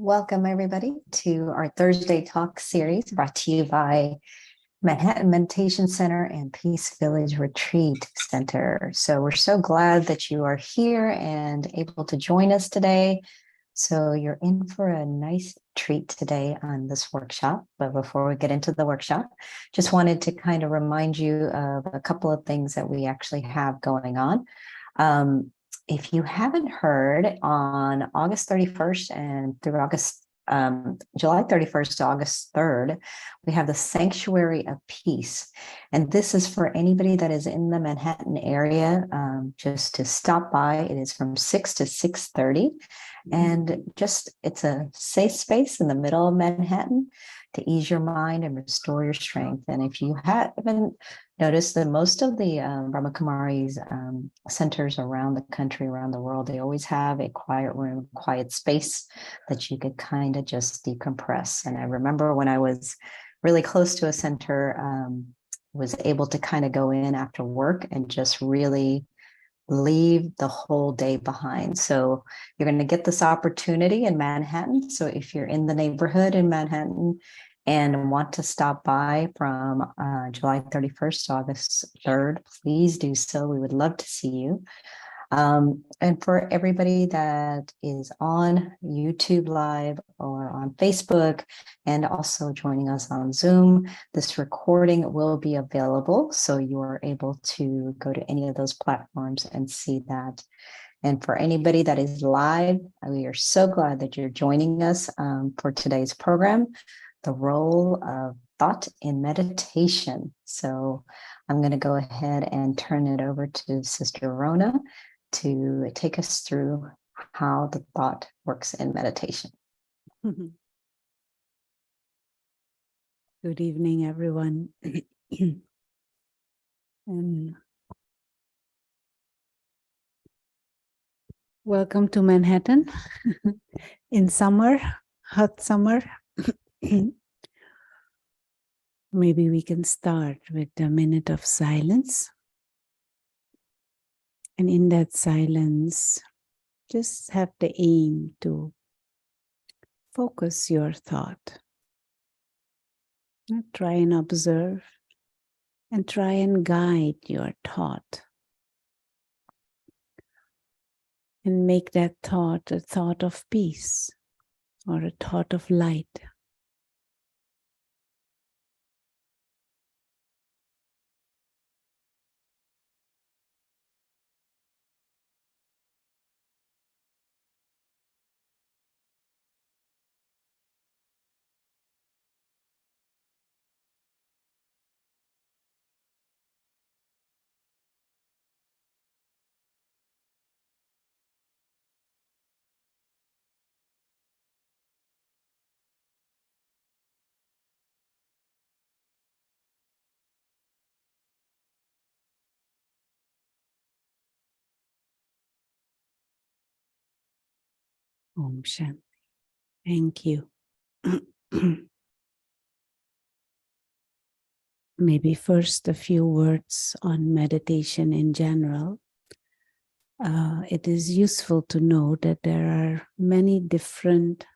Welcome, everybody, to our Thursday Talk series brought to you by Manhattan Meditation Center and Peace Village Retreat Center. So we're so glad that you are here and able to join us today. So you're in for a nice treat today on this workshop. But before we get into the workshop, just wanted to kind of remind you of a couple of things that we actually have going on. If you haven't heard, on August 31st and through July 31st to August 3rd, we have the Sanctuary of Peace. And this is for anybody that is in the Manhattan area, just to stop by. It is from 6 to 6:30. And it's a safe space in the middle of Manhattan to ease your mind and restore your strength. And if you haven't noticed, that most of the Brahma Kumari's centers around the country, around the world, they always have a quiet room, quiet space that you could kind of just decompress. And I remember when I was really close to a center, was able to kind of go in after work and just really leave the whole day behind. So you're going to get this opportunity in Manhattan. So if you're in the neighborhood in Manhattan and want to stop by from July 31st to August 3rd, please do so. We would love to see you. And for everybody that is on YouTube Live or on Facebook and also joining us on Zoom, this recording will be available. So you are able to go to any of those platforms and see that. And for anybody that is live, we are so glad that you're joining us for today's program, the role of thought in meditation. So I'm going to go ahead and turn it over to Sister Rona to take us through how the thought works in meditation. Good evening, everyone. And welcome to Manhattan in summer, hot summer. Maybe we can start with a minute of silence. And in that silence, just have the aim to focus your thought. Try and observe and try and guide your thought. And make that thought a thought of peace or a thought of light. Om Shanti. Thank you. Maybe first a few words on meditation in general. It is useful to know that there are many different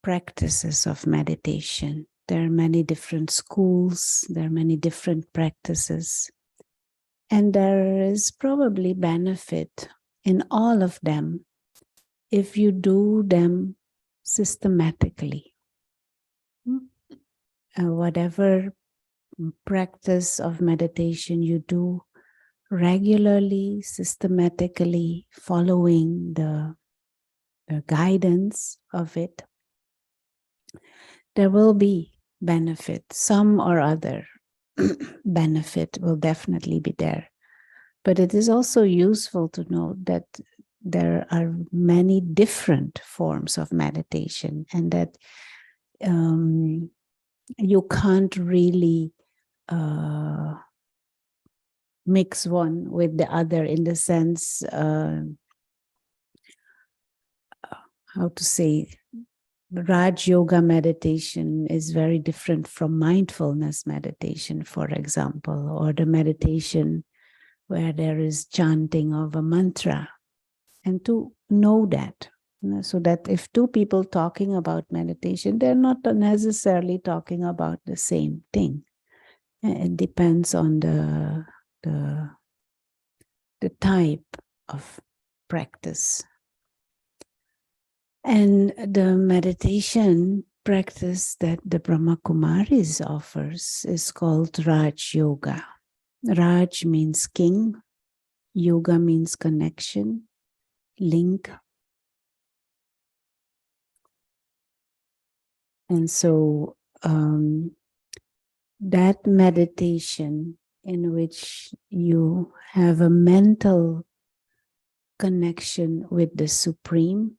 practices of meditation. There are many different schools, there are many different practices, and there is probably benefit in all of them if you do them systematically. Whatever practice of meditation you do regularly, systematically, following the guidance of it, there will be benefit. Some or other benefit will definitely be there. But it is also useful to know that there are many different forms of meditation, and that you can't really mix one with the other, in the sense, how to say, Raj Yoga meditation is very different from mindfulness meditation, for example, or the meditation where there is chanting of a mantra. And to know that, So that if two people talking about meditation, they're not necessarily talking about the same thing. It depends on the, the type of practice. And the meditation practice that the Brahma Kumaris offers is called Raj Yoga. Raj means king, yoga means connection, link. And so that meditation in which you have a mental connection with the Supreme,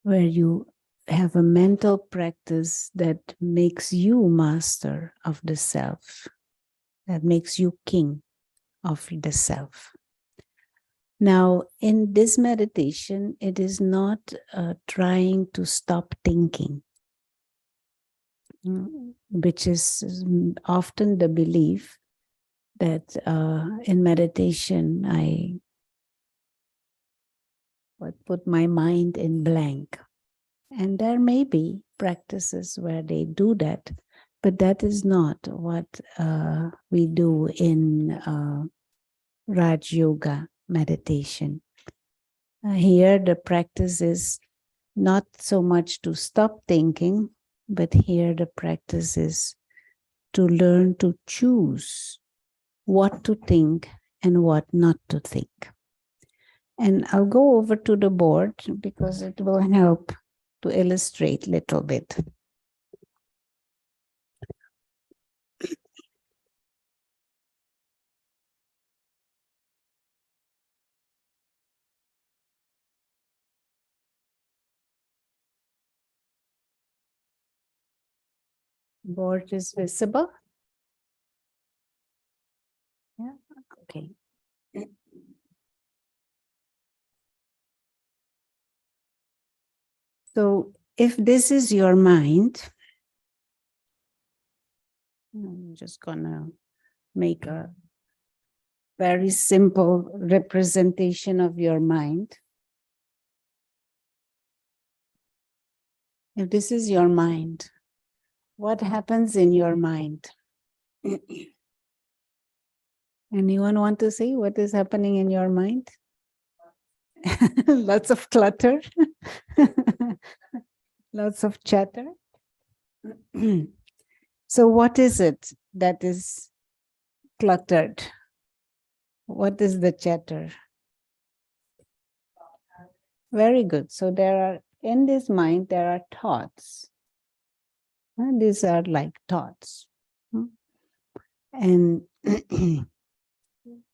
where you have a mental practice that makes you master of the self, that makes you king of the self. Now, in this meditation, it is not trying to stop thinking, which is often the belief that in meditation, I would put my mind in blank. And there may be practices where they do that, but that is not what we do in Raj Yoga meditation. Here, the practice is not so much to stop thinking, but here the practice is to learn to choose what to think and what not to think. And I'll go over to the board because it will help to illustrate a little bit. Board is visible? Yeah, okay. So if this is your mind, I'm just gonna make a very simple representation of your mind. If this is your mind, what happens in your mind? Anyone want to say what is happening in your mind? Lots of clutter, lots of chatter. So what is it that is cluttered? What is the chatter? Very good. So there are, in this mind, there are thoughts. These are like thoughts. And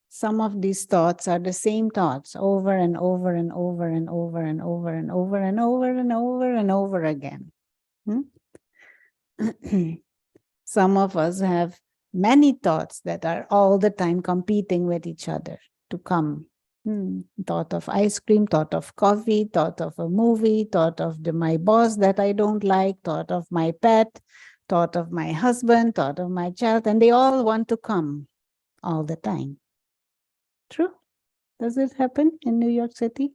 some of these thoughts are the same thoughts over and over and over and over and over and over and over and over and over again. Some of us have many thoughts that are all the time competing with each other to come. Thought of ice cream, thought of coffee, thought of a movie, thought of my boss that I don't like, thought of my pet, thought of my husband, thought of my child, and they all want to come all the time. True? Does it happen in New York City?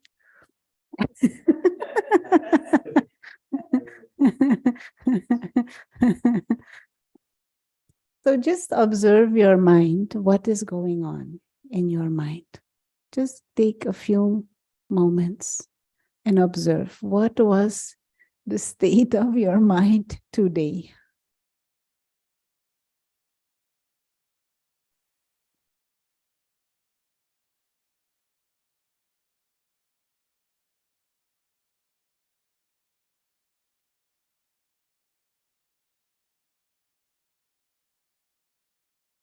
So just observe your mind, what is going on in your mind. Just take a few moments and observe what was the state of your mind today.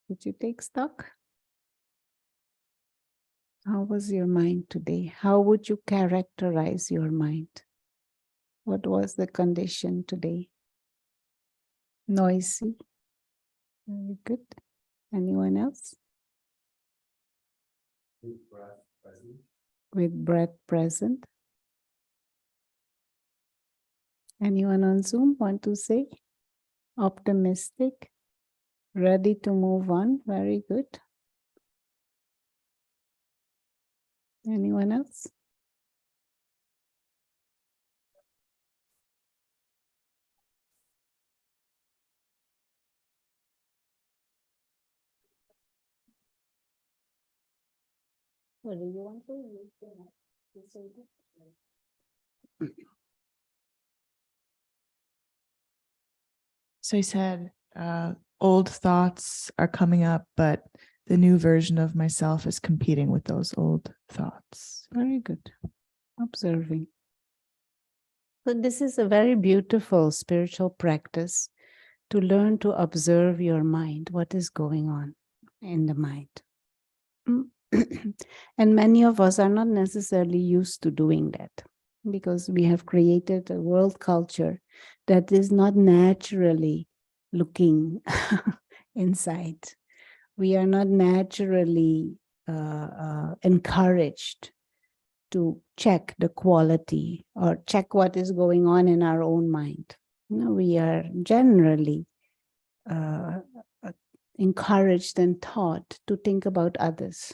Did you take stock? How was your mind today? How would you characterize your mind? What was the condition today? Noisy. Very good. Anyone else? With breath present. With breath present. Anyone on Zoom want to say? Optimistic. Ready to move on. Very good. Anyone else? Or do you want to use the mic? So he said, old thoughts are coming up, but the new version of myself is competing with those old thoughts. Very good. Observing. So this is a very beautiful spiritual practice to learn to observe your mind, what is going on in the mind. And many of us are not necessarily used to doing that because we have created a world culture that is not naturally looking inside. We are not naturally encouraged to check the quality or check what is going on in our own mind. We are generally encouraged and taught to think about others,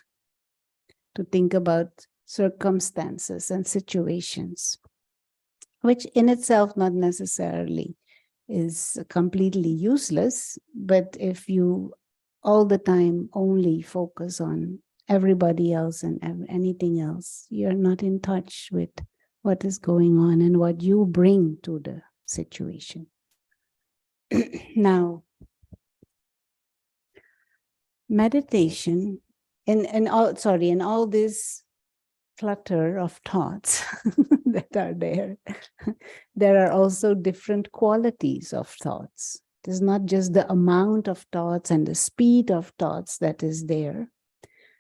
to think about circumstances and situations, which in itself not necessarily is completely useless. But if you all the time only focus on everybody else and anything else, you're not in touch with what is going on and what you bring to the situation. Now, meditation in all this clutter of thoughts that are there, there are also different qualities of thoughts. It is not just the amount of thoughts and the speed of thoughts that is there,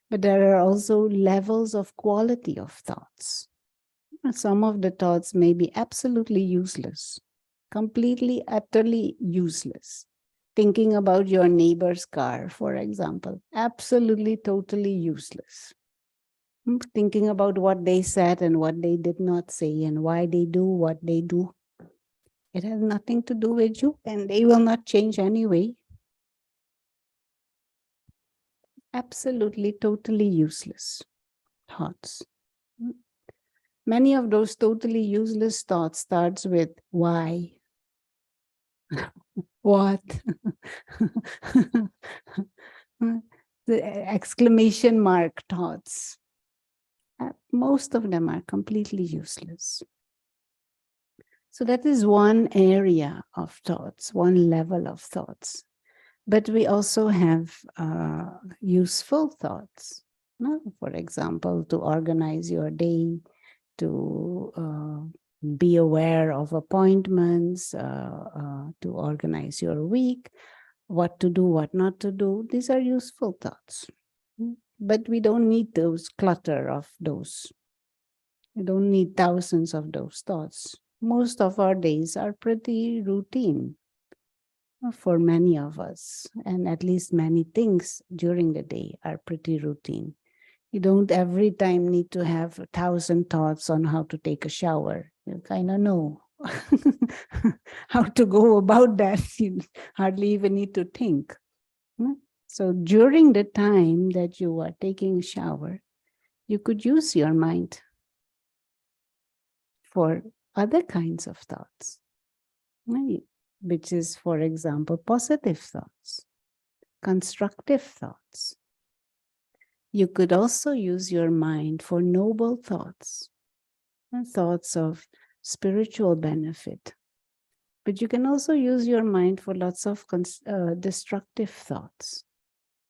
but there are also levels of quality of thoughts. Some of the thoughts may be absolutely useless, completely, utterly useless. Thinking about your neighbor's car, for example, absolutely, totally useless. Thinking about what they said and what they did not say and why they do what they do. It has nothing to do with you and they will not change anyway. Absolutely, totally useless thoughts. Many of those totally useless thoughts starts with why, what, the exclamation mark thoughts. Most of them are completely useless. So that is one area of thoughts, one level of thoughts. But we also have useful thoughts. No? For example, to organize your day, to be aware of appointments, to organize your week, what to do, what not to do. These are useful thoughts. But we don't need those clutter of those. We don't need thousands of those thoughts. Most of our days are pretty routine for many of us, and at least many things during the day are pretty routine. You don't every time need to have 1,000 thoughts on how to take a shower. You kind of know how to go about that. You hardly even need to think. So during the time that you are taking a shower, you could use your mind for other kinds of thoughts, which is, for example, positive thoughts, constructive thoughts. You could also use your mind for noble thoughts, thoughts of spiritual benefit. But you can also use your mind for lots of destructive thoughts,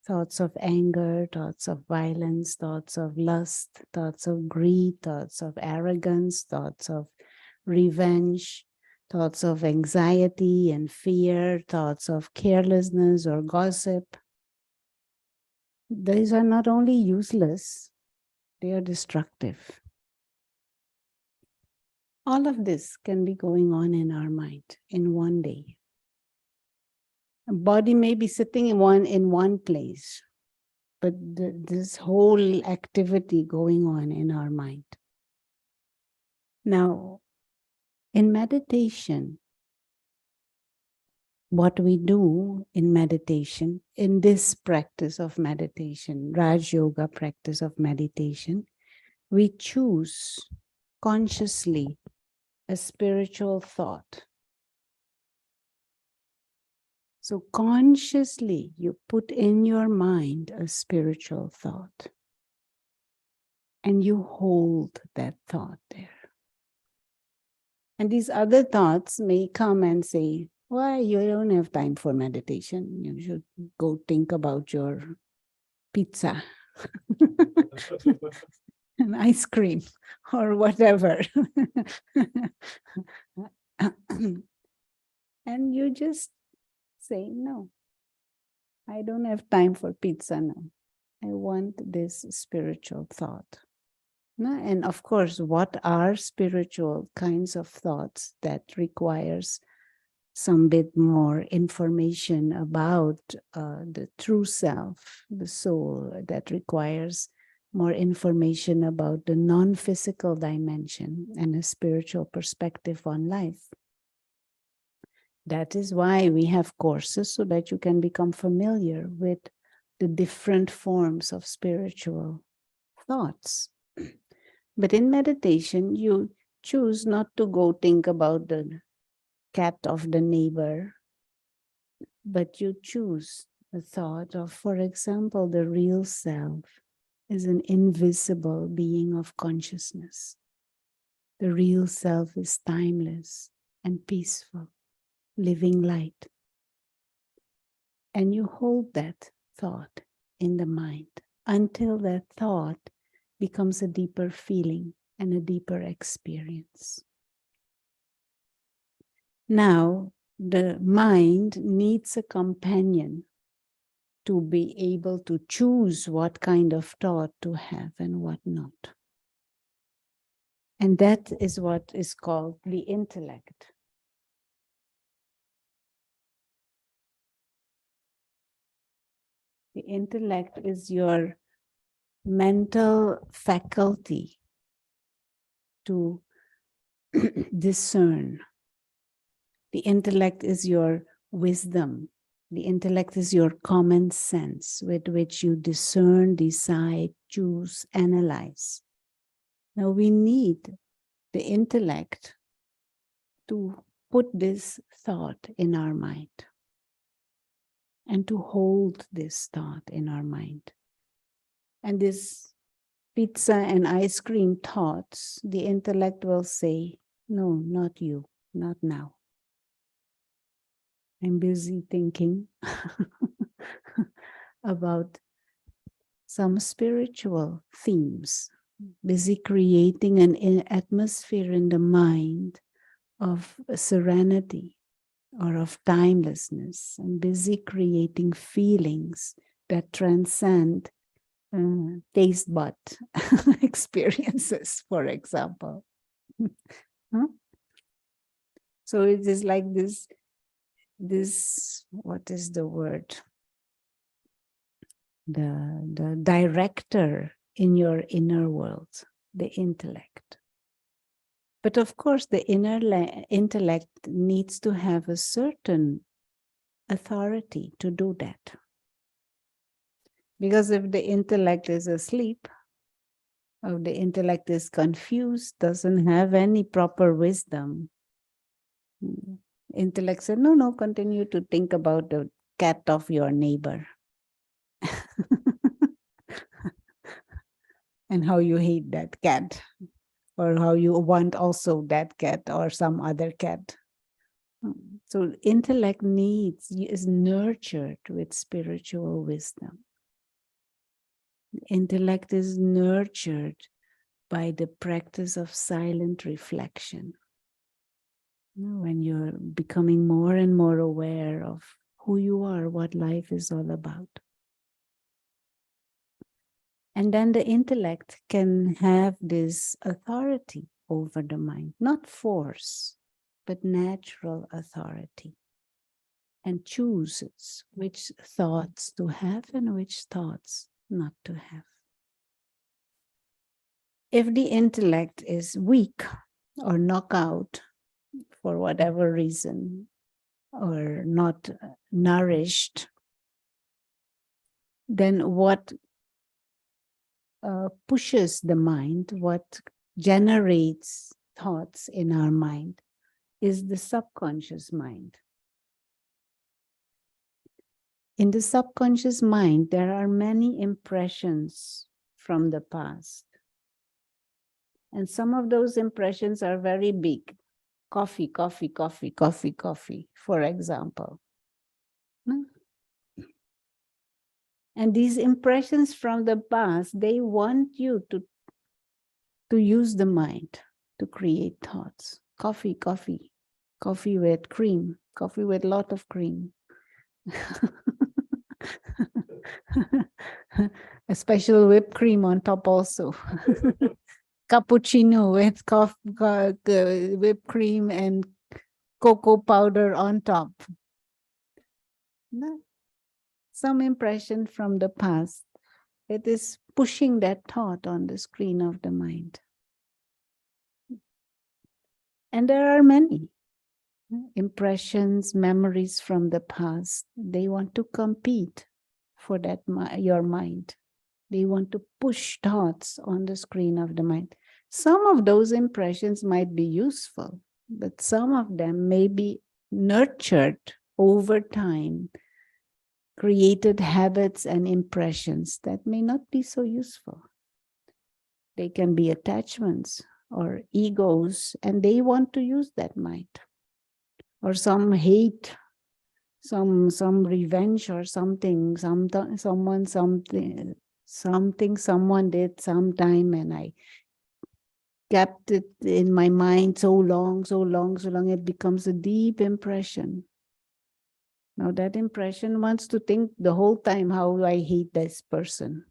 thoughts of anger, thoughts of violence, thoughts of lust, thoughts of greed, thoughts of arrogance, thoughts of revenge, thoughts of anxiety and fear, thoughts of carelessness or gossip. These are not only useless, they are destructive. All of this can be going on in our mind in one day. A body may be sitting in one place, but this whole activity going on in our mind. Now, in meditation, what we do in meditation, in this practice of meditation, Raj Yoga practice of meditation, we choose consciously a spiritual thought. So consciously you put in your mind a spiritual thought. And you hold that thought there. And these other thoughts may come and say, why, you don't have time for meditation. You should go think about your pizza and ice cream or whatever. And you just say, no, I don't have time for pizza now. I want this spiritual thought. And of course, what are spiritual kinds of thoughts that requires some bit more information about the true self, the soul, that requires more information about the non-physical dimension and a spiritual perspective on life. That is why we have courses, so that you can become familiar with the different forms of spiritual thoughts. But in meditation, you choose not to go think about the cat of the neighbor, but you choose the thought of, for example, the real self is an invisible being of consciousness. The real self is timeless and peaceful, living light. And you hold that thought in the mind until that thought becomes a deeper feeling and a deeper experience. Now, the mind needs a companion to be able to choose what kind of thought to have and what not. And that is what is called the intellect. The intellect is your mental faculty to discern. The intellect is your wisdom. The intellect is your common sense with which you discern, decide, choose, analyze. Now we need the intellect to put this thought in our mind and to hold this thought in our mind. And this pizza and ice cream thoughts, the intellect will say, no, not you, not now. I'm busy thinking about some spiritual themes, busy creating an atmosphere in the mind of serenity or of timelessness. I'm busy creating feelings that transcend taste bud experiences, for example. Huh? So it is like this, what is the word? The director in your inner world, the intellect. But of course, the intellect needs to have a certain authority to do that. Because if the intellect is asleep, or the intellect is confused, doesn't have any proper wisdom, intellect said, no, continue to think about the cat of your neighbor. And how you hate that cat, or how you want also that cat or some other cat. So intellect is nurtured with spiritual wisdom. Intellect is nurtured by the practice of silent reflection. When you're becoming more and more aware of who you are, what life is all about. And then the intellect can have this authority over the mind, not force, but natural authority, and chooses which thoughts to have and which thoughts not to have. If the intellect is weak or knocked out for whatever reason, or not nourished, then what pushes the mind, what generates thoughts in our mind, is the subconscious mind. In the subconscious mind, there are many impressions from the past And some of those impressions are very big. Coffee, coffee, coffee, coffee, coffee, for example. No? And these impressions from the past, they want you to use the mind to create thoughts. Coffee, coffee, coffee with cream, coffee with a lot of cream. A special whipped cream on top also. Cappuccino with whipped cream and cocoa powder on top. No. Some impression from the past. It is pushing that thought on the screen of the mind. And there are many impressions, memories from the past. They want to compete for that your mind. They want to push thoughts on the screen of the mind. Some of those impressions might be useful, but some of them may be nurtured over time, created habits and impressions that may not be so useful. They can be attachments or egos, and they want to use that mind. Or some hate, some revenge or something, someone someone did sometime, and I kept it in my mind so long, it becomes a deep impression. Now that impression wants to think the whole time how I hate this person.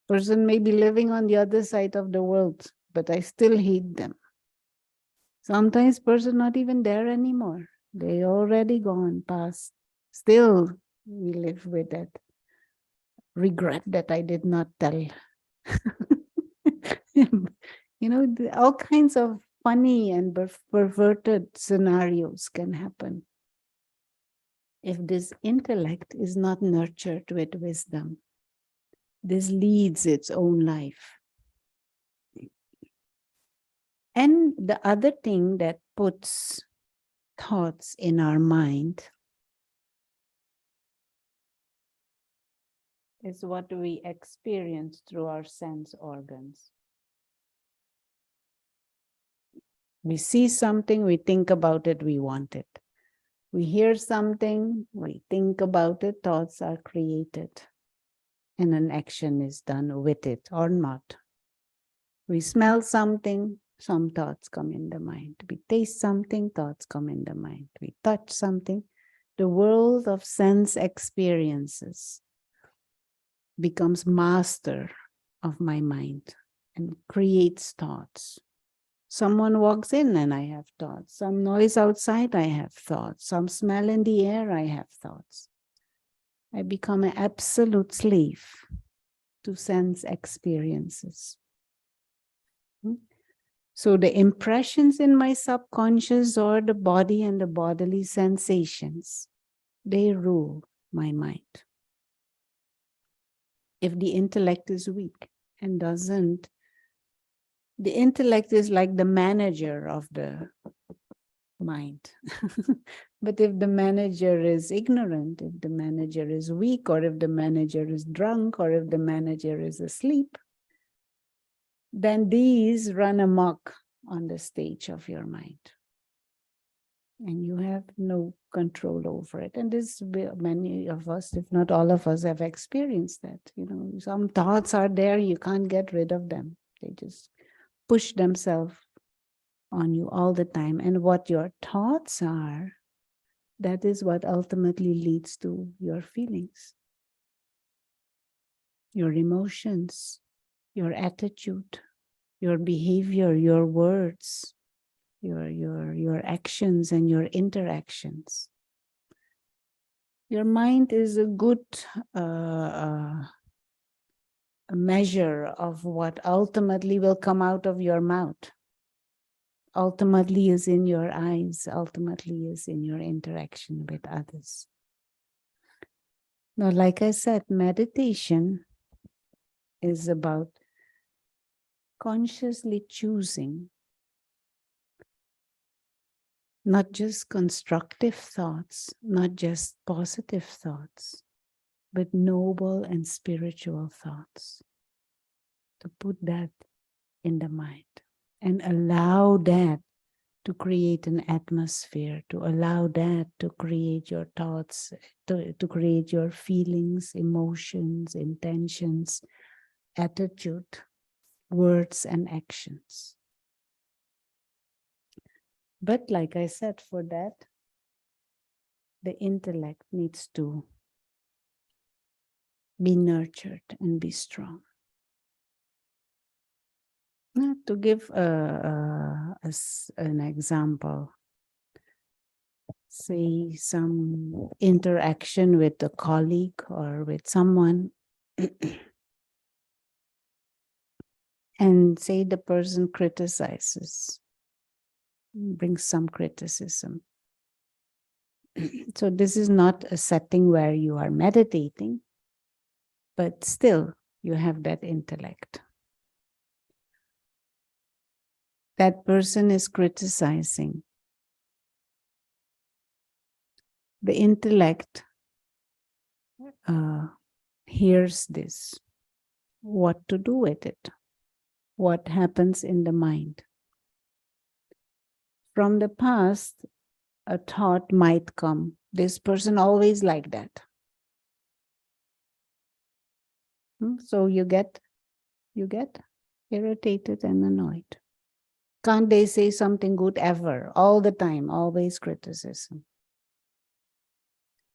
Person may be living on the other side of the world, but I still hate them. Sometimes person not even there anymore. They already gone past. Still, we live with that regret that I did not tell. All kinds of funny and perverted scenarios can happen if this intellect is not nurtured with wisdom. This leads its own life. And the other thing that puts thoughts in our mind is what we experience through our sense organs. We see something, we think about it, we want it. We hear something, we think about it, thoughts are created, and an action is done with it or not. We smell something, some thoughts come in the mind. We taste something, thoughts come in the mind. We touch something. The world of sense experiences becomes master of my mind and creates thoughts. Someone walks in and I have thoughts. Some noise outside, I have thoughts. Some smell in the air, I have thoughts. I become an absolute slave to sense experiences. So the impressions in my subconscious or the body and the bodily sensations, they rule my mind. If the intellect is weak and doesn't, the intellect is like the manager of the mind. But if the manager is ignorant, if the manager is weak, or if the manager is drunk, or if the manager is asleep, then these run amok on the stage of your mind. And you have no control over it. And this, many of us, if not all of us, have experienced that. Some thoughts are there, you can't get rid of them. They just push themselves on you all the time. And what your thoughts are, that is what ultimately leads to your feelings, your emotions, your attitude, your behavior, your words, your actions and your interactions. Your mind is a good a measure of what ultimately will come out of your mouth. Ultimately is in your eyes, ultimately is in your interaction with others. Now, like I said, meditation is about consciously choosing not just constructive thoughts, not just positive thoughts, but noble and spiritual thoughts. To put that in the mind, and allow that to create an atmosphere, to allow that to create your thoughts, to create your feelings, emotions, intentions, attitude, words, and actions. But like I said, for that, the intellect needs to be nurtured and be strong. Now, to give an example, say some interaction with a colleague or with someone, and say the person criticizes, brings some criticism. So this is not a setting where you are meditating, but still you have that intellect. That person is criticizing. The intellect hears this. What to do with it? What happens in the mind? From the past, a thought might come. This person always like that. So you get irritated and annoyed. Can't they say something good ever? All the time, always criticism.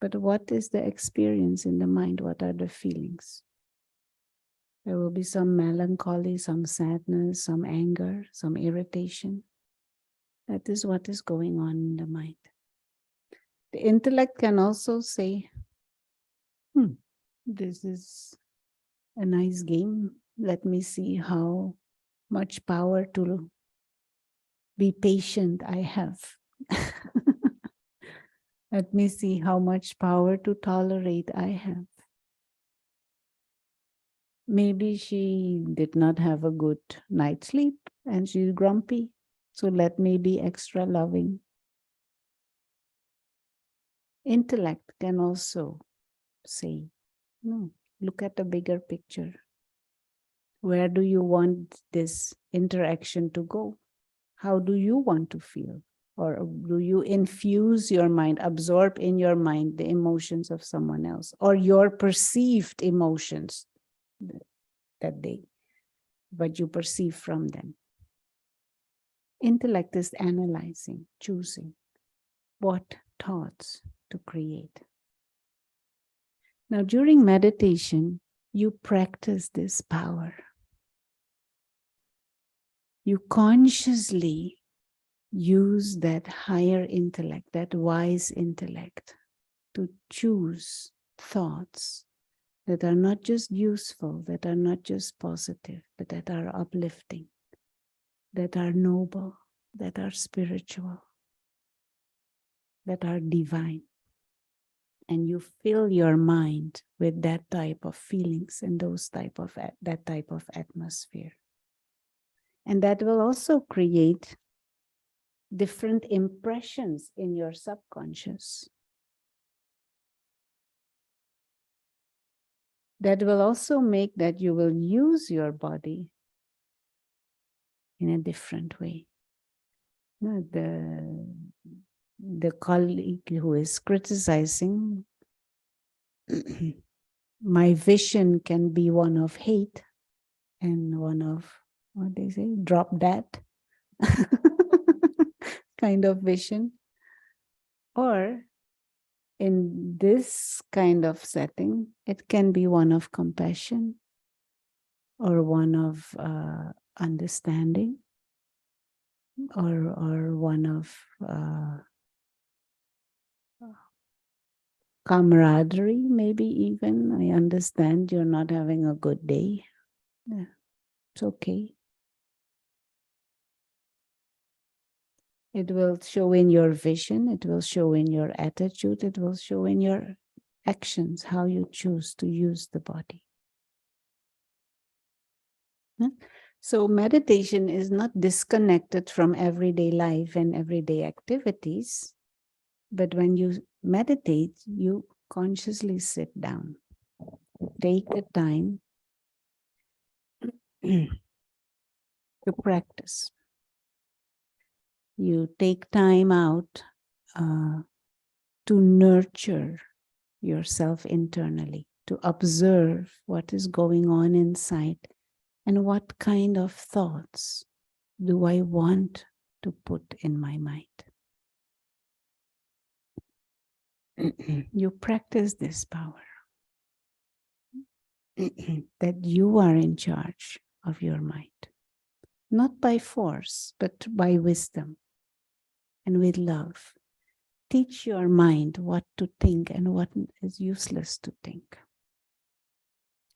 But what is the experience in the mind? What are the feelings? There will be some melancholy, some sadness, some anger, some irritation. That is what is going on in the mind. The intellect can also say, this is a nice game. Let me see how much power to be patient I have. Let me see how much power to tolerate I have. Maybe she did not have a good night's sleep and she's grumpy. So let me be extra loving. Intellect can also say, no, look at the bigger picture. Where do you want this interaction to go? How do you want to feel? Or do you infuse your mind, absorb in your mind the emotions of someone else or your perceived emotions what you perceive from them? Intellect is analyzing, choosing what thoughts to create. Now, during meditation, you practice this power. You consciously use that higher intellect, that wise intellect, to choose thoughts that are not just useful, that are not just positive, but that are uplifting, that are noble, that are spiritual, that are divine. And you fill your mind with that type of feelings and that type of atmosphere. And that will also create different impressions in your subconscious. That will also make that you will use your body in a different way. The colleague who is criticizing, my vision can be one of hate and one of, what they say, drop that kind of vision. Or in this kind of setting, it can be one of compassion or one of understanding or one of camaraderie, maybe even. I understand you're not having a good day. Yeah, it's okay. It will show in your vision, it will show in your attitude, it will show in your actions, how you choose to use the body. So meditation is not disconnected from everyday life and everyday activities, but when you meditate, you consciously sit down. Take the time to practice. You take time out to nurture yourself internally, to observe what is going on inside and what kind of thoughts do I want to put in my mind. You practice this power that you are in charge of your mind, not by force, but by wisdom and with love. Teach your mind what to think and what is useless to think.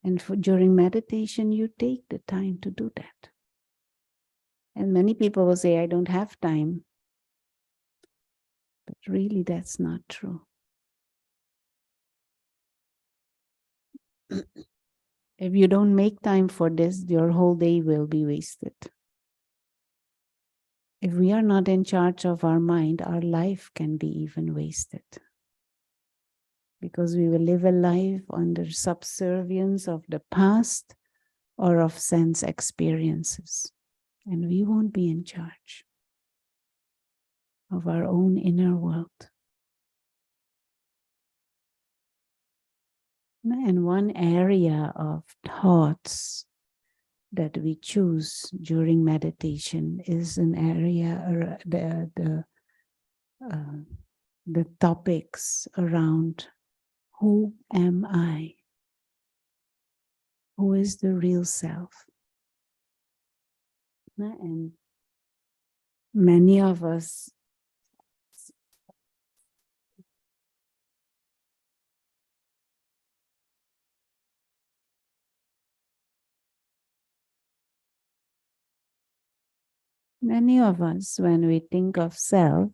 And during meditation, you take the time to do that. And many people will say, I don't have time. But really, that's not true. If you don't make time for this, your whole day will be wasted. If we are not in charge of our mind, our life can be even wasted. Because we will live a life under subservience of the past or of sense experiences. And we won't be in charge of our own inner world. And one area of thoughts that we choose during meditation is an area, the topics around who am I? Who is the real self? And many of us when we think of self,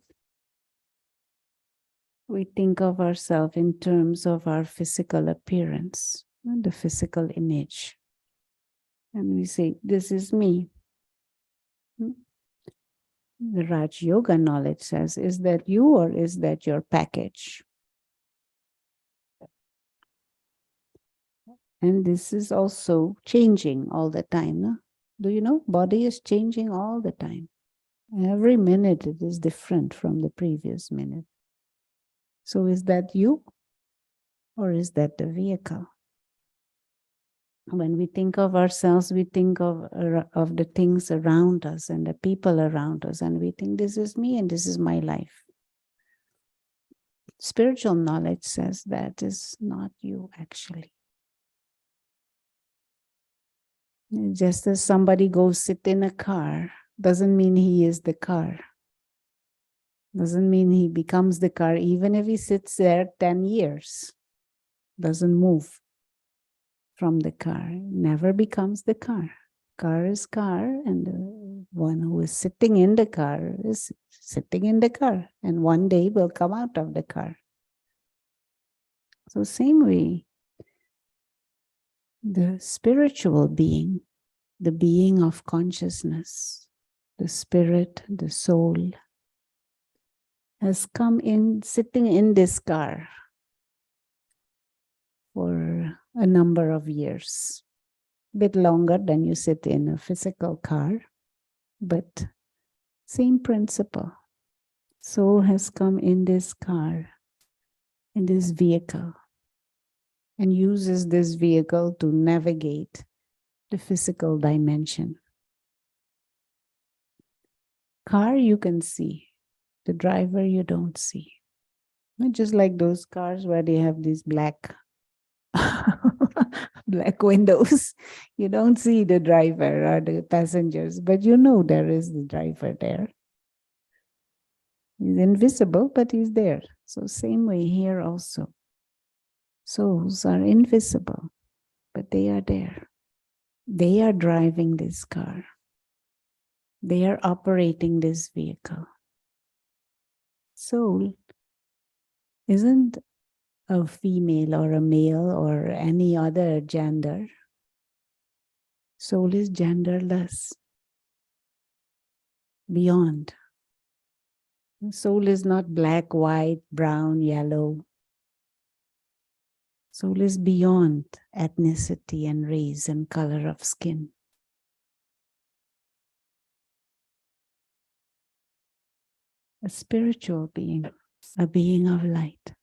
we think of ourselves in terms of our physical appearance, the physical image. And we say, this is me. The Raj Yoga knowledge says, is that you or is that your package? And this is also changing all the time. No? Do you know? Body is changing all the time. Every minute it is different from the previous minute. So is that you or is that the vehicle? When we think of ourselves, we think of the things around us and the people around us, and we think this is me and this is my life. Spiritual knowledge says that is not you actually. Just as somebody goes sit in a car, doesn't mean he is the car. Doesn't mean he becomes the car, even if he sits there 10 years. Doesn't move from the car, never becomes the car. Car is car, and the one who is sitting in the car is sitting in the car, and one day will come out of the car. So same way, the spiritual being, the being of consciousness, the spirit, the soul, has come in, sitting in this car for a number of years. A bit longer than you sit in a physical car, but same principle. Soul has come in this car, in this vehicle, and uses this vehicle to navigate the physical dimension. Car you can see, the driver you don't see. Not just like those cars where they have these black black windows. You don't see the driver or the passengers, but you know there is the driver there. He's invisible, but he's there. So same way here also. Souls are invisible, but they are there. They are driving this car. They are operating this vehicle. Soul isn't a female or a male or any other gender. Soul is genderless, beyond. Soul is not black, white, brown, yellow. Soul is beyond ethnicity and race and color of skin. a spiritual being, a being of light.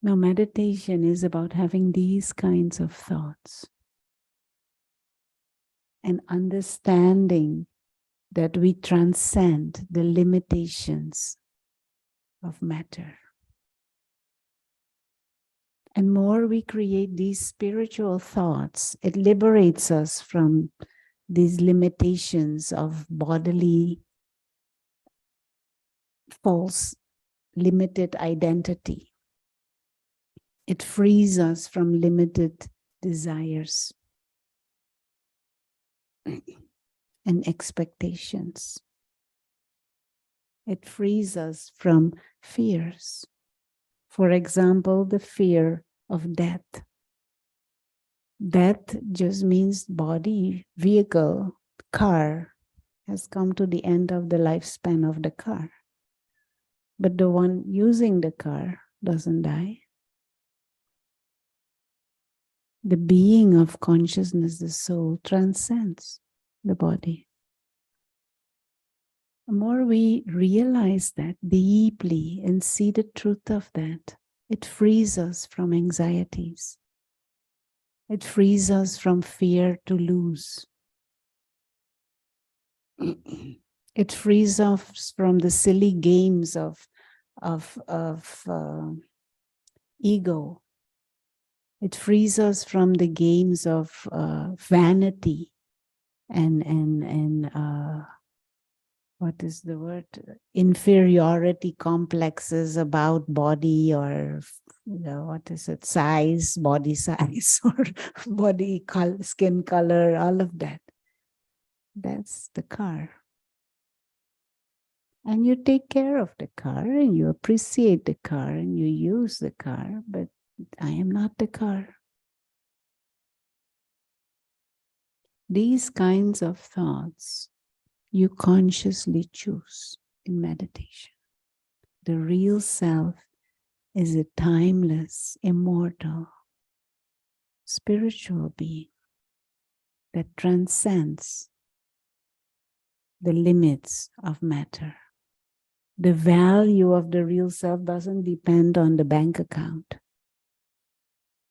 Now, meditation is about having these kinds of thoughts and understanding that we transcend the limitations of matter. And more we create these spiritual thoughts, it liberates us from these limitations of bodily, false, limited identity. It frees us from limited desires and expectations. It frees us from fears. For example, the fear of death. Death just means body, vehicle, car has come to the end of the lifespan of the car. But the one using the car doesn't die. The being of consciousness, the soul, transcends the body. The more we realize that deeply and see the truth of that, it frees us from anxieties. It frees us from fear to lose. It frees us from the silly games of ego. It frees us from the games of vanity and what is the word? Inferiority complexes about body, or what is it? Size, body size, or body color, skin color, all of that. That's the car. And you take care of the car and you appreciate the car and you use the car, but I am not the car. These kinds of thoughts you consciously choose in meditation. The real self is a timeless, immortal, spiritual being that transcends the limits of matter. The value of the real self doesn't depend on the bank account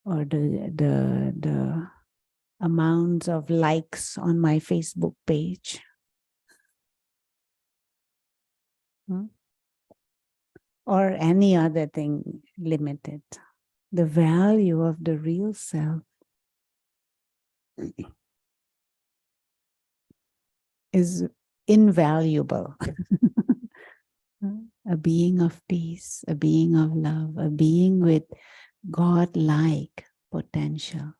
or the amounts of likes on my Facebook page. Or any other thing limited. The value of the real self is invaluable. A being of peace, a being of love, a being with God-like potential.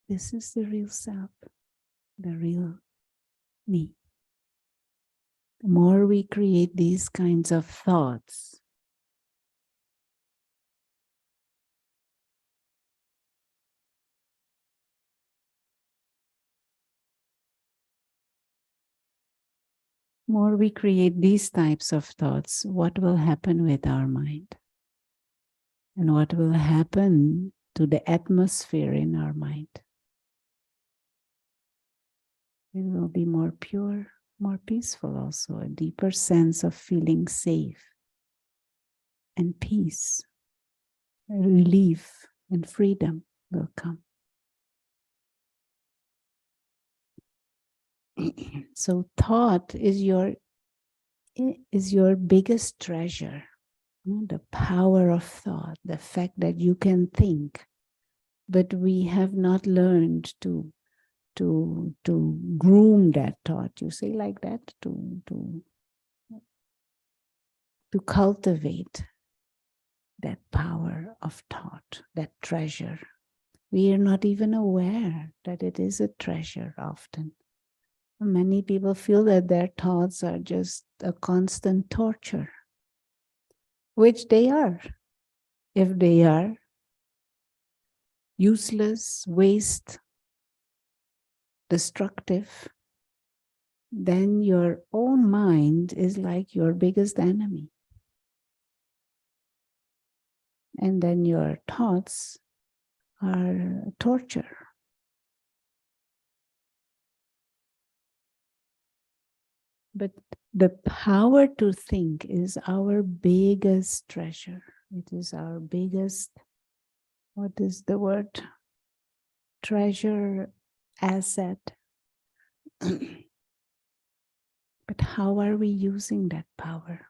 This is the real self, the real me. The more we create these kinds of thoughts, more we create these types of thoughts, what will happen with our mind? And what will happen to the atmosphere in our mind? It will be more pure, more peaceful also, a deeper sense of feeling safe and peace, relief and freedom will come. So thought is your biggest treasure. The power of thought, the fact that you can think, but we have not learned to groom that thought. You say like that, to cultivate that power of thought, that treasure. We are not even aware that it is a treasure often. Many people feel that their thoughts are just a constant torture, which they are. If they are useless, waste, destructive, then your own mind is like your biggest enemy. And then your thoughts are torture. But the power to think is our biggest treasure. It is our biggest, what is the word? Treasure, asset. But how are we using that power?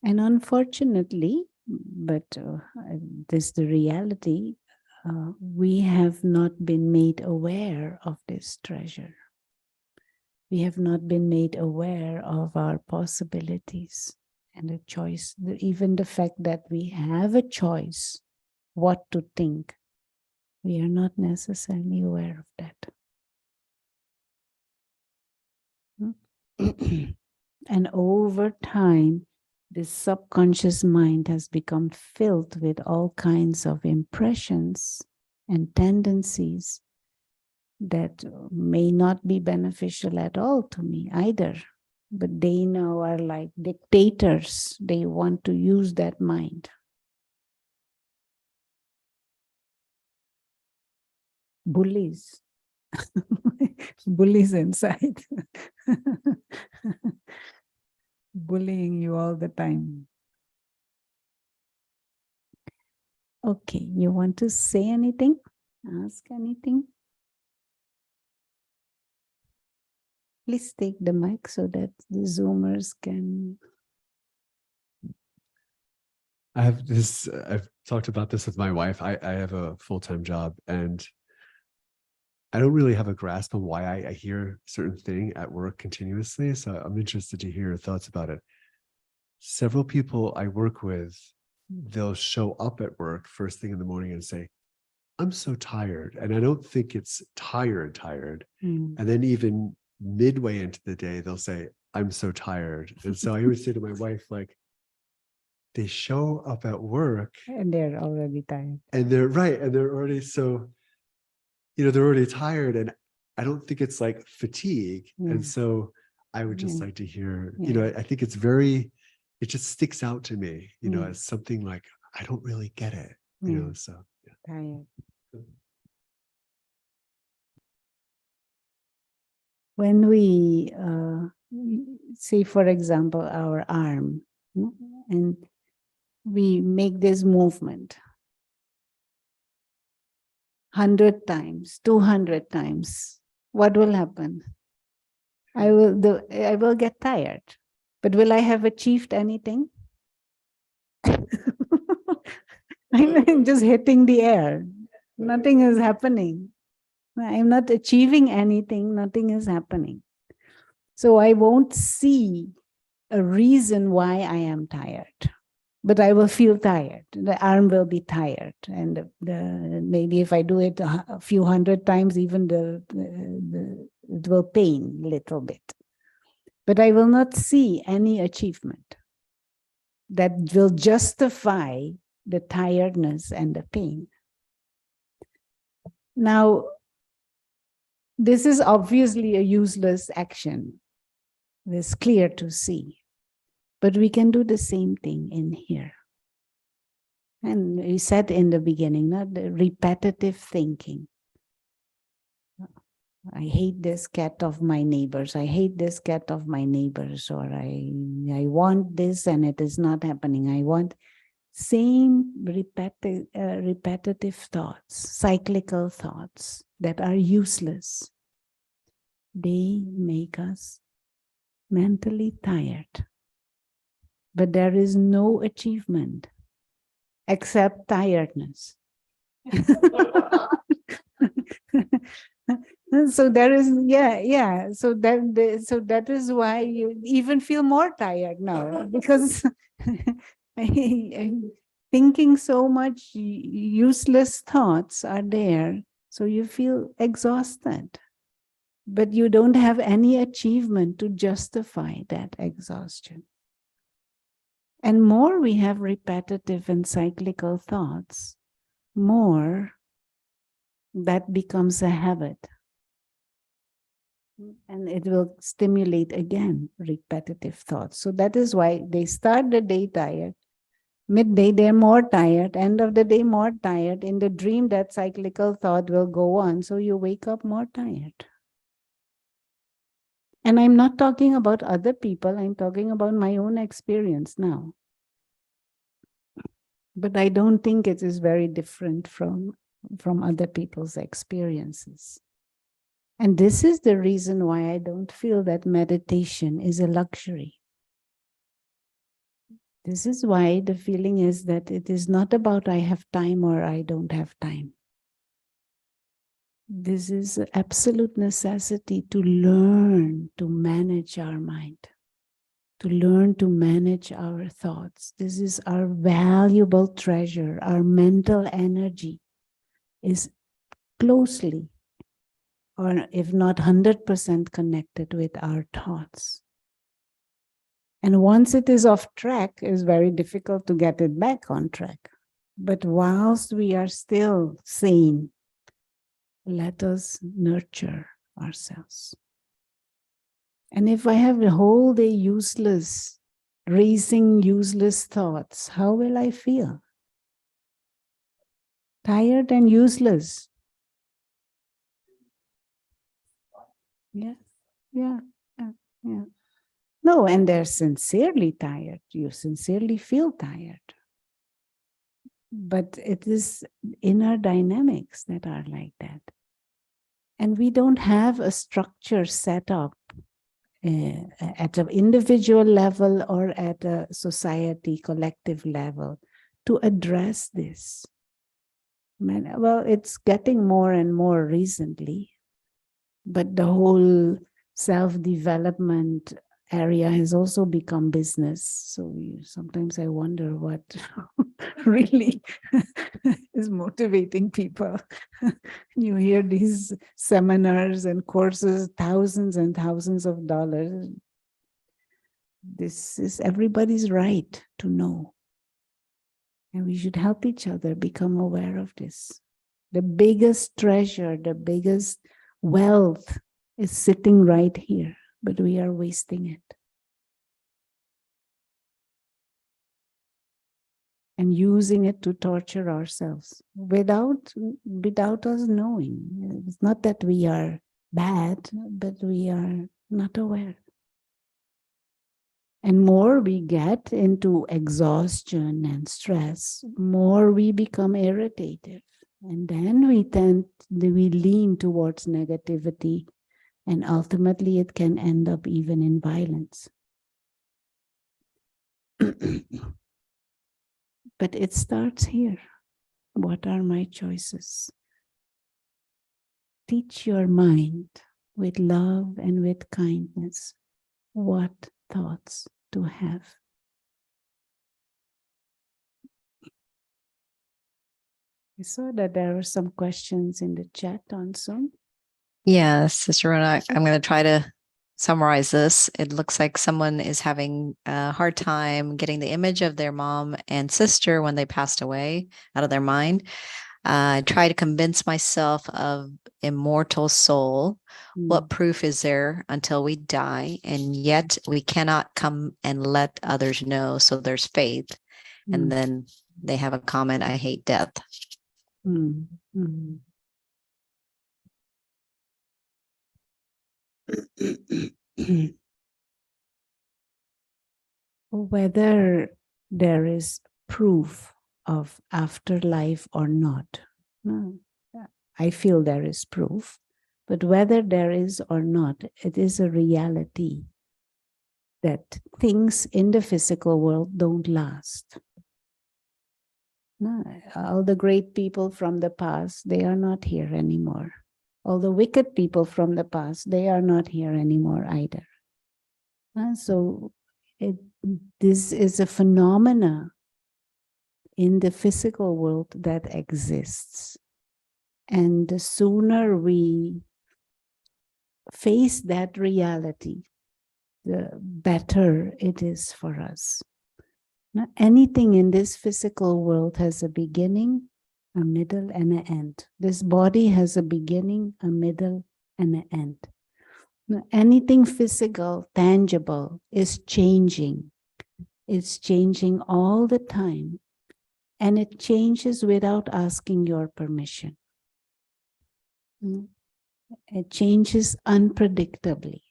And unfortunately, but this is the reality, we have not been made aware of this treasure. We have not been made aware of our possibilities and the choice, even the fact that we have a choice what to think. We are not necessarily aware of that. And over time, this subconscious mind has become filled with all kinds of impressions and tendencies that may not be beneficial at all to me either. But they now are like dictators. They want to use that mind. Bullies. Bullies inside. Bullying you all the time. Okay, you want to say anything? Ask anything? Please take the mic so that the Zoomers can. I have this, I've talked about this with my wife. I have a full-time job and I don't really have a grasp on why I hear a certain thing at work continuously. So I'm interested to hear your thoughts about it. Several people I work with, they'll show up at work first thing in the morning and say, I'm so tired. And I don't think it's tired. And then even midway into the day, they'll say, I'm so tired. And so I always say to my wife, like, they show up at work And they're already tired. and they're right. And they're already so, they're already tired. And I don't think it's like fatigue. And so I would just like to hear, I think it's very, it just sticks out to me, as something like, I don't really get it, so. Yeah. Tired. When we say, for example, our arm, and we make this movement 100 times, 200 times, what will happen? I will get tired, but will I have achieved anything? I'm just hitting the air. Nothing is happening. I'm not achieving anything. Nothing is happening. So I won't see a reason why I am tired, but I will feel tired. The arm will be tired. And maybe if I do it a few hundred times, even it will pain a little bit. But I will not see any achievement that will justify the tiredness and the pain. Now, this is obviously a useless action. It's clear to see. But we can do the same thing in here. And we said in the beginning, not the repetitive thinking. I hate this cat of my neighbors. I hate this cat of my neighbors. Or I want this and it is not happening. I want same repetitive thoughts, cyclical thoughts that are useless. They make us mentally tired. But there is no achievement except tiredness. So there is, so that is why you even feel more tired now, because thinking so much useless thoughts are there, so you feel exhausted, but you don't have any achievement to justify that exhaustion. And more we have repetitive and cyclical thoughts, more that becomes a habit. And it will stimulate again repetitive thoughts. So that is why they start the day tired. Midday, they're more tired. End of the day, more tired. In the dream, that cyclical thought will go on. So you wake up more tired. And I'm not talking about other people, I'm talking about my own experience now. But I don't think it is very different from other people's experiences. And this is the reason why I don't feel that meditation is a luxury. This is why the feeling is that it is not about I have time or I don't have time. This is an absolute necessity to learn to manage our mind, to learn to manage our thoughts. This is our valuable treasure. Our mental energy is closely, or if not 100% connected with our thoughts. And once it is off track, it's very difficult to get it back on track. But whilst we are still sane, let us nurture ourselves. And if I have the whole day useless, racing useless thoughts, how will I feel? Tired and useless. Yeah, yeah, yeah. No, and they're sincerely tired. You sincerely feel tired. But it is inner dynamics that are like that. And we don't have a structure set up at an individual level or at a society, collective level to address this. Well, it's getting more and more recently, but the whole self-development area has also become business. So sometimes I wonder what really is motivating people. You hear these seminars and courses, thousands and thousands of dollars. This is everybody's right to know. And we should help each other become aware of this. The biggest treasure, the biggest wealth is sitting right here, but we are wasting it. And using it to torture ourselves without us knowing. It's not that we are bad, but we are not aware. And more we get into exhaustion and stress, more we become irritated. And then we lean towards negativity, and ultimately it can end up even in violence. But it starts here. What are my choices? Teach your mind with love and with kindness what thoughts to have. I saw that there are some questions in the chat on Zoom. Yes, Sister Rona, I'm going to try to summarize this. It looks like someone is having a hard time getting the image of their mom and sister when they passed away out of their mind. I try to convince myself of immortal soul. What proof is there until we die? And yet we cannot come and let others know. So there's faith. And then they have a comment, I hate death. Whether there is proof of afterlife or not, I feel there is proof, but whether there is or not, it is a reality that things in the physical world don't last. No, all the great people from the past, they are not here anymore. All the wicked people from the past, they are not here anymore either. So this is a phenomena in the physical world that exists. And the sooner we face that reality, the better it is for us. Now, anything in this physical world has a beginning, a middle, and an end. This body has a beginning, a middle, and an end. Now, anything physical, tangible, is changing. It's changing all the time. And it changes without asking your permission. It changes unpredictably.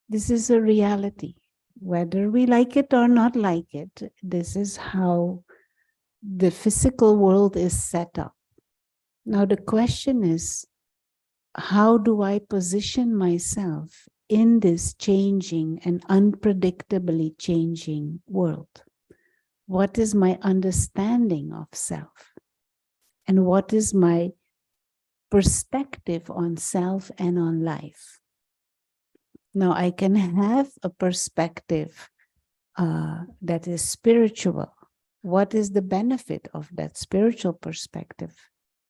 This is a reality. Whether we like it or not like it, this is how the physical world is set up. Now the question is, how do I position myself in this changing and unpredictably changing world? What is my understanding of self? And what is my perspective on self and on life? Now, I can have a perspective that is spiritual. What is the benefit of that spiritual perspective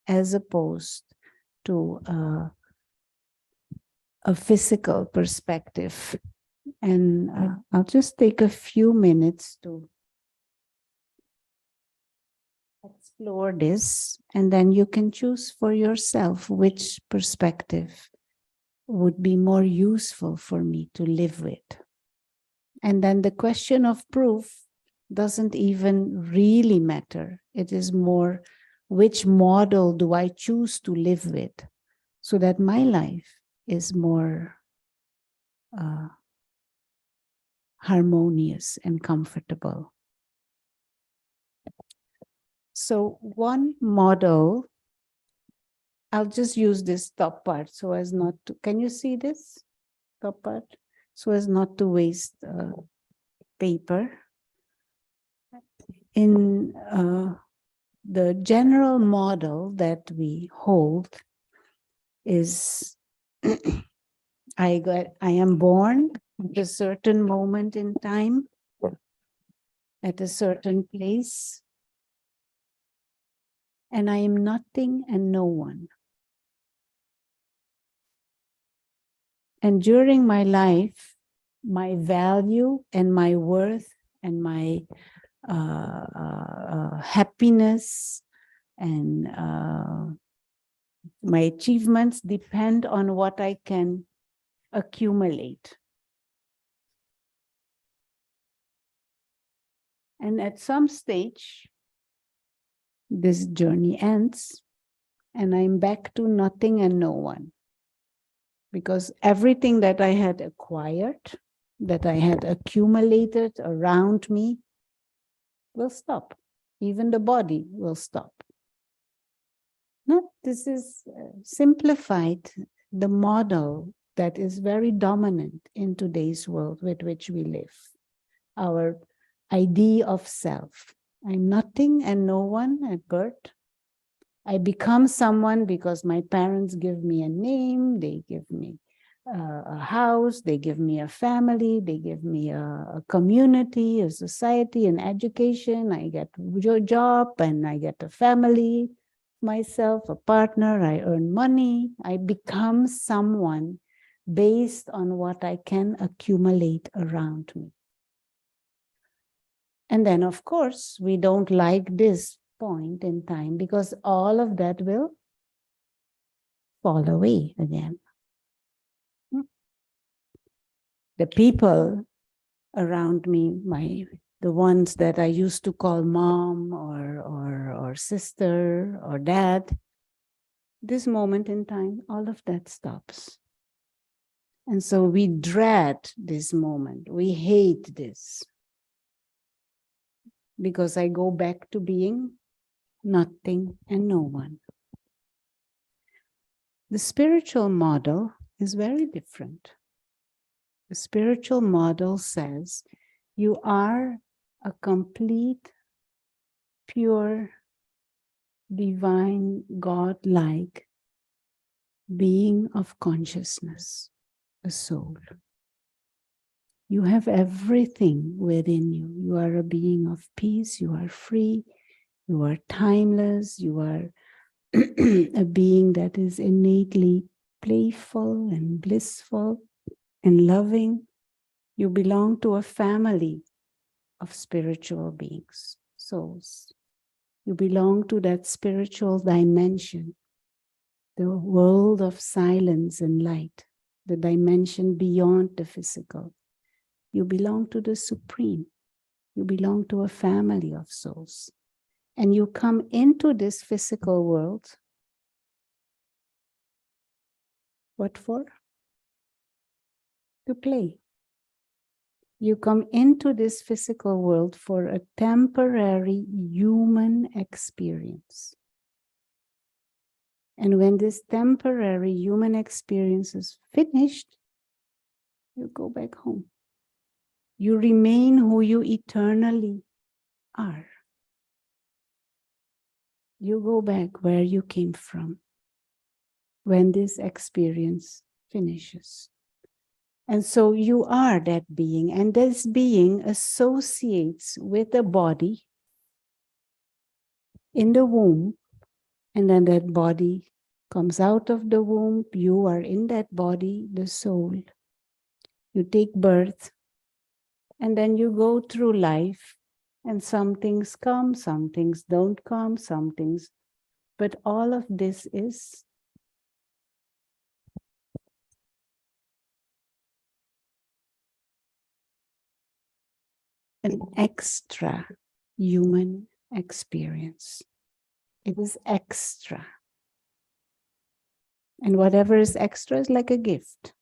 as opposed to a physical perspective? And I'll just take a few minutes to explore this, and then you can choose for yourself which perspective would be more useful for me to live with. And then the question of proof doesn't even really matter. It is more, which model do I choose to live with so that my life is more harmonious and comfortable. So one model, I'll just use this top part so as not to, can you see this top part? So as not to waste paper. In the general model that we hold is I am born at a certain moment in time, at a certain place, and I am nothing and no one. And during my life, my value and my worth and my happiness and my achievements depend on what I can accumulate. And at some stage, this journey ends and I'm back to nothing and no one. Because everything that I had acquired, that I had accumulated around me, will stop. Even the body will stop. No, this is simplified, the model that is very dominant in today's world with which we live. Our idea of self. I'm nothing and no one at birth. I become someone because my parents give me a name, they give me a house, they give me a family, they give me a community, a society, an education. I get a job and I get a family, myself, a partner, I earn money. I become someone based on what I can accumulate around me. And then, of course, we don't like this point in time because all of that will fall away again. The people around me, the ones that I used to call mom or sister or dad, this moment in time, all of that stops. And so we dread this moment. We hate this. Because I go back to being nothing and no one. The spiritual model is very different. The spiritual model says you are a complete, pure, divine, God-like being of consciousness, a soul. You have everything within you. You are a being of peace. You are free. You are timeless. You are a being that is innately playful and blissful and loving. You belong to a family of spiritual beings, souls. You belong to that spiritual dimension, the world of silence and light, the dimension beyond the physical. You belong to the Supreme. You belong to a family of souls. And you come into this physical world. What for? To play. You come into this physical world for a temporary human experience. And when this temporary human experience is finished, you go back home. You remain who you eternally are. You go back where you came from when this experience finishes. And so you are that being, and this being associates with a body in the womb, and then that body comes out of the womb. You are in that body, the soul. You take birth, and then you go through life, and some things come, some things don't come, some things, but all of this is an extra human experience. It is extra. And whatever is extra is like a gift.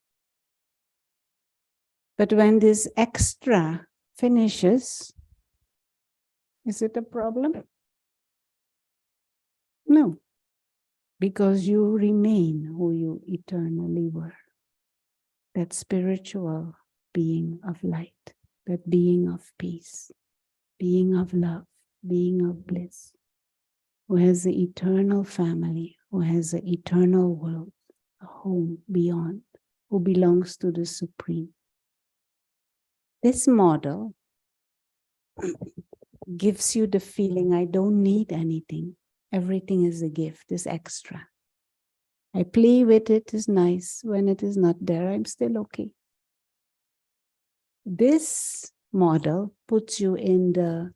But when this extra finishes, is it a problem? No, because you remain who you eternally were. That spiritual being of light, that being of peace, being of love, being of bliss, who has the eternal family, who has the eternal world, a home beyond, who belongs to the Supreme. This model gives you the feeling, I don't need anything. Everything is a gift, is extra. I play with it, is nice. When it is not there, I'm still okay. This model puts you in the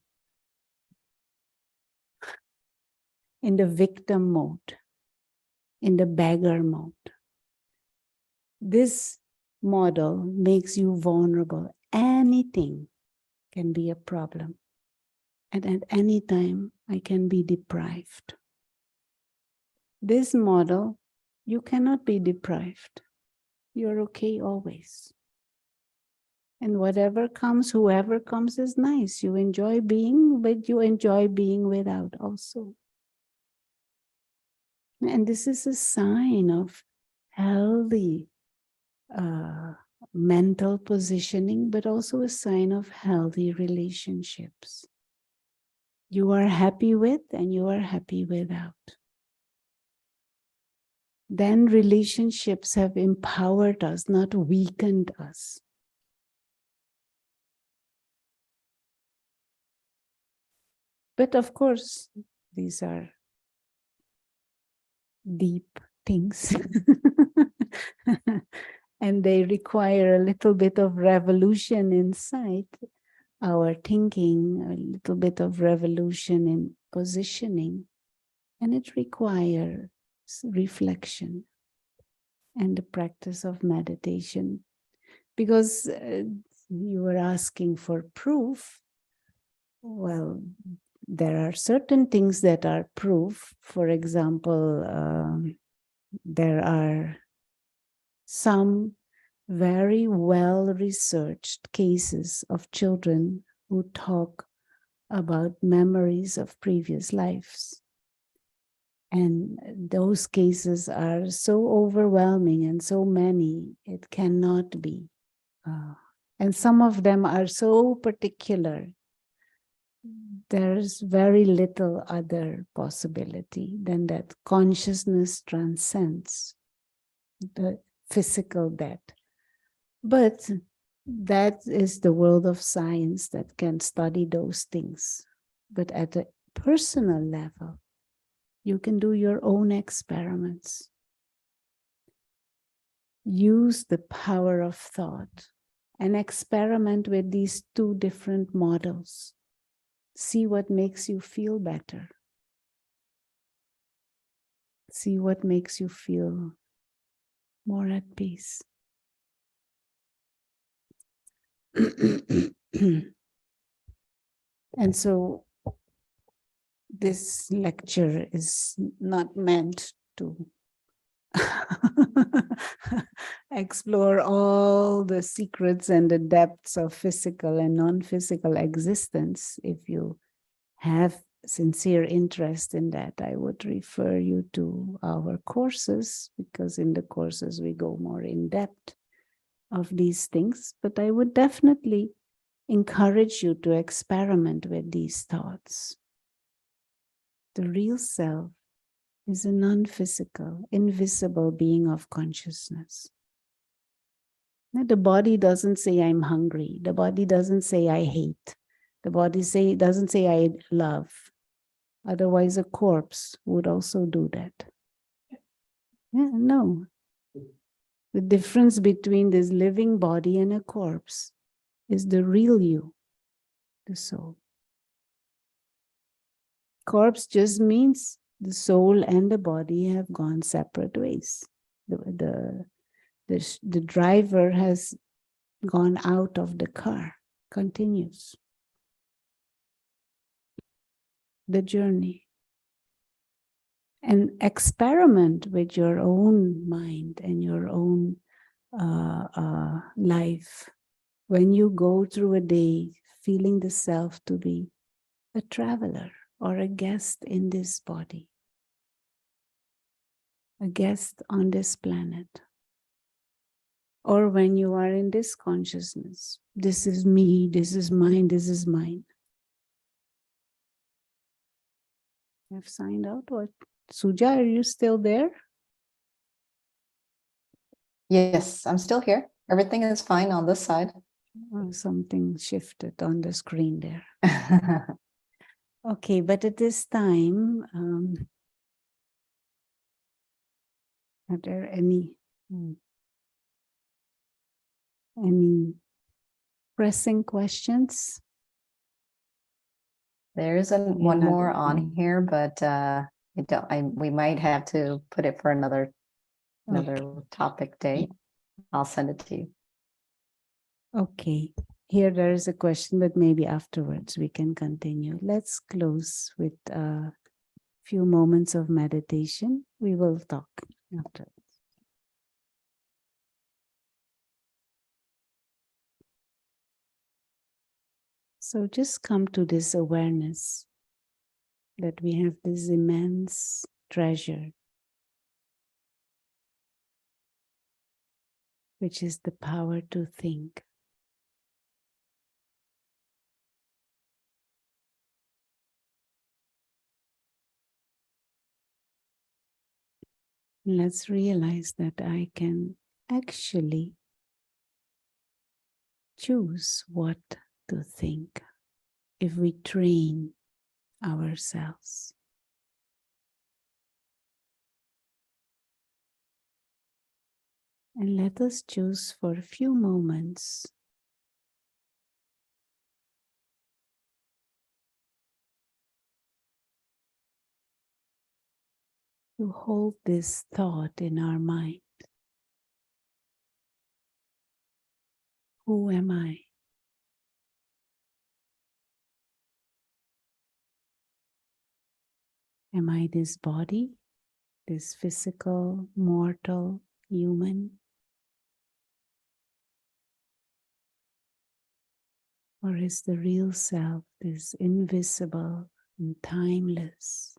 victim mode, in the beggar mode. This model makes you vulnerable. Anything can be a problem. And at any time, I can be deprived. This model, you cannot be deprived. You're okay always. And whatever comes, whoever comes is nice. You enjoy being, but you enjoy being without also. And this is a sign of healthy mental positioning, but also a sign of healthy relationships. You are happy with and you are happy without. Then relationships have empowered us, not weakened us. But of course, these are deep things. And they require a little bit of revolution inside our thinking, a little bit of revolution in positioning. And it requires reflection and the practice of meditation. Because you were asking for proof. Well, there are certain things that are proof. For example, there are some very well-researched cases of children who talk about memories of previous lives. And those cases are so overwhelming and so many, it cannot be. And some of them are so particular. There's very little other possibility than that consciousness transcends the physical death. But that is the world of science that can study those things. But at a personal level, you can do your own experiments. Use the power of thought and experiment with these two different models. See what makes you feel better. See what makes you feel more at peace. And so this lecture is not meant to explore all the secrets and the depths of physical and non-physical existence, if you have sincere interest in that, I would refer you to our courses, because in the courses we go more in depth of these things. But I would definitely encourage you to experiment with these thoughts. The real self is a non-physical, invisible being of consciousness. Now, the body doesn't say I'm hungry. The body doesn't say I hate. The body doesn't say I love. Otherwise, a corpse would also do that. Yeah, no. The difference between this living body and a corpse is the real you, the soul. Corpse just means the soul and the body have gone separate ways. The driver has gone out of the car, continues the journey. And experiment with your own mind and your own life. When you go through a day feeling the self to be a traveler or a guest in this body, a guest on this planet, or when you are in this consciousness, this is me, this is mine, this is mine. I've signed out. What? Suja, are you still there? Yes, I'm still here. Everything is fine on this side. Oh, something shifted on the screen there. Okay, but at this time, are there any pressing questions? There isn't one more on here, but we might have to put it for another topic date. I'll send it to you. Okay, here there is a question, but maybe afterwards we can continue. Let's close with a few moments of meditation. We will talk after. So just come to this awareness that we have this immense treasure, which is the power to think. Let's realize that I can actually choose what to think if we train ourselves. And let us choose for a few moments to hold this thought in our mind. Who am I? Am I this body, this physical, mortal, human? Or is the real self this invisible and timeless,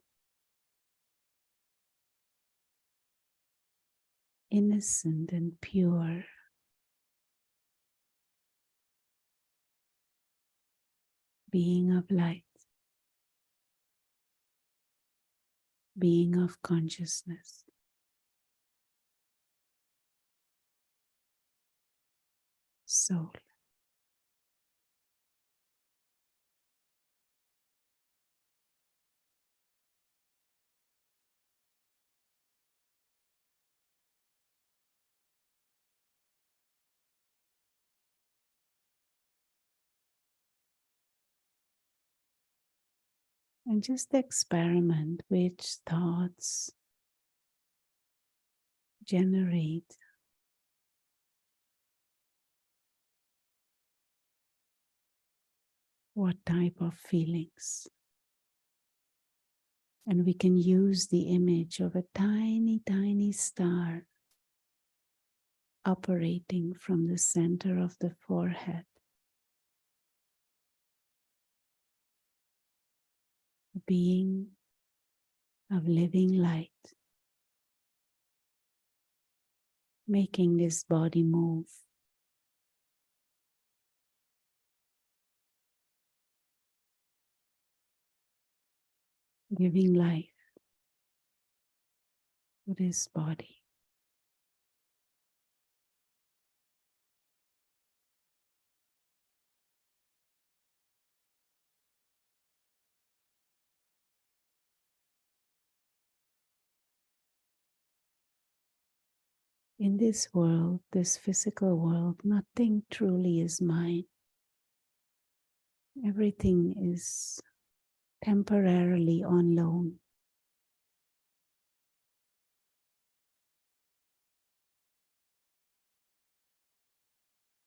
innocent and pure, being of light, being of consciousness? Soul. And just experiment which thoughts generate what type of feelings. And we can use the image of a tiny, tiny star operating from the center of the forehead. A being of living light, making this body move. Giving life to this body. In this world, this physical world, nothing truly is mine. Everything is temporarily on loan.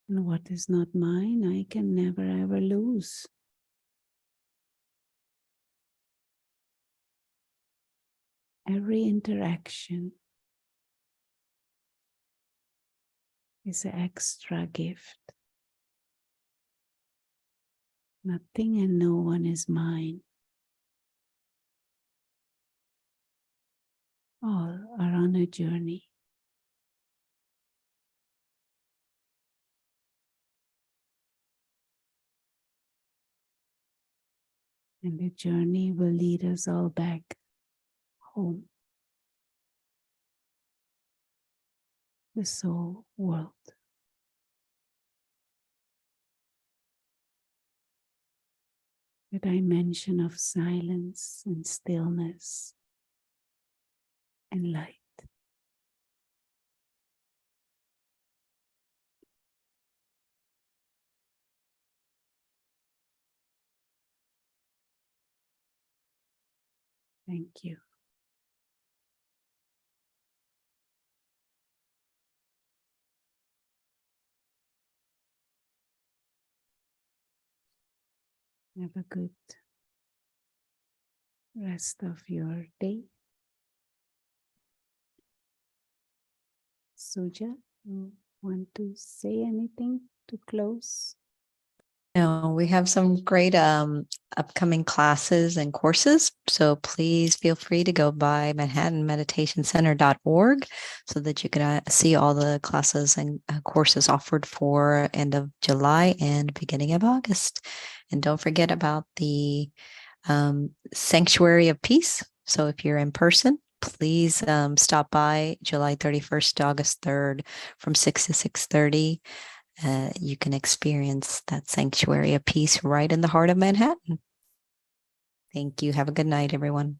And what is not mine, I can never ever lose. Every interaction is an extra gift. Nothing and no one is mine. All are on a journey. And the journey will lead us all back home. The soul world. The dimension of silence and stillness and light. Thank you. Have a good rest of your day. Suja, you want to say anything to close? No, we have some great upcoming classes and courses. So please feel free to go by manhattanmeditationcenter.org so that you can see all the classes and courses offered for end of July and beginning of August. And don't forget about the Sanctuary of Peace. So if you're in person, please stop by July 31st to August 3rd from 6 to 6:30. You can experience that Sanctuary of Peace right in the heart of Manhattan. Thank you. Have a good night, everyone.